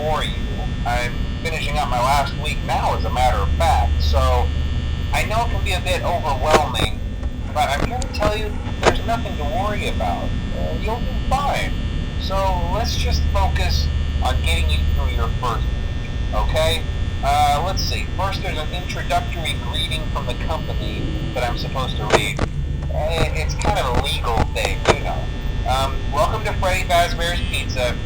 for you. I'm finishing up my last week now, as a matter of fact, so I know it can be a bit overwhelming, but I'm here to tell you there's nothing to worry about. You'll do fine. So let's just focus on getting you through your first week, okay? Let's see. First, there's an introductory greeting from the company that I'm supposed to read. It's kind of a legal thing, you know. Welcome to Freddy Fazbear's Pizza,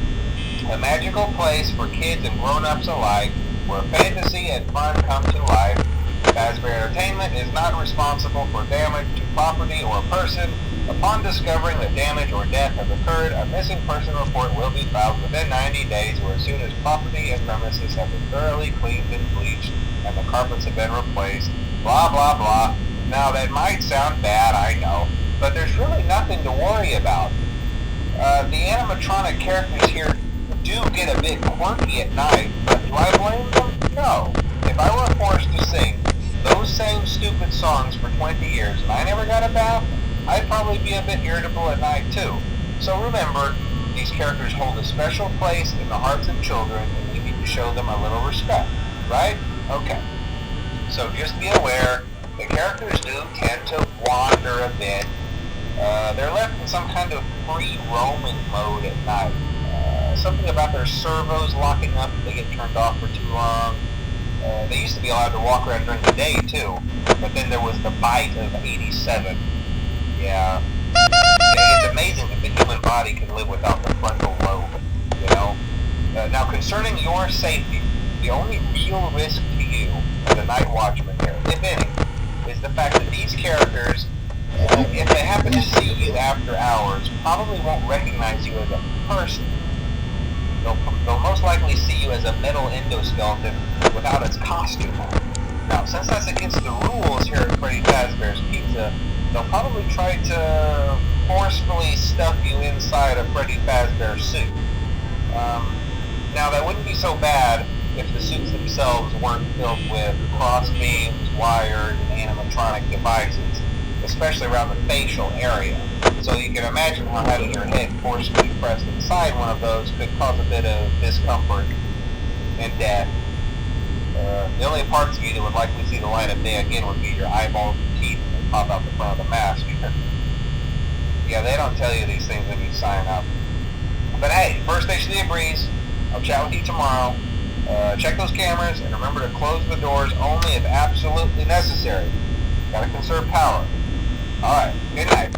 a magical place for kids and grown-ups alike, where fantasy and fun come to life. Fazbear Entertainment is not responsible for damage to property or person. Upon discovering that damage or death has occurred, a missing person report will be filed within 90 days or as soon as property and premises have been thoroughly cleaned and bleached and the carpets have been replaced. Blah, blah, blah. Now, that might sound bad, I know, but there's really nothing to worry about. The animatronic characters here do get a bit quirky at night, but do I blame them? No. If I were forced to sing those same stupid songs for 20 years and I never got a bath, I'd probably be a bit irritable at night too. So remember, these characters hold a special place in the hearts of children and we need to show them a little respect, right? Okay. So just be aware, the characters do tend to wander a bit. They're left in some kind of free roaming mode at night. Something about their servos locking up if they get turned off for too long. They used to be allowed to walk around during the day too, but then there was the bite of 87. Yeah. It's amazing that the human body can live without the frontal lobe, you know? Now, concerning your safety, the only real risk to you, the night watchman here, if any, is the fact that these characters, if they happen to see you after hours, probably won't recognize you as a person. They'll most likely see you as a metal endoskeleton without its costume on. Now, since that's against the rules here at Freddy Fazbear's Pizza, they'll probably try to forcefully stuff you inside a Freddy Fazbear suit. Now, that wouldn't be so bad if the suits themselves weren't filled with cross beams, wires, and animatronic devices, especially around the facial area. So you can imagine how having your head forcefully pressed inside one of those could cause a bit of discomfort and death. The only parts of you that would likely see the light of day again would be your eyeballs and teeth that pop out the front of the mask. Yeah, they don't tell you these things when you sign up. But hey, first day should be a breeze. I'll chat with you tomorrow. Check those cameras and remember to close the doors only if absolutely necessary. Gotta conserve power. Alright, good night.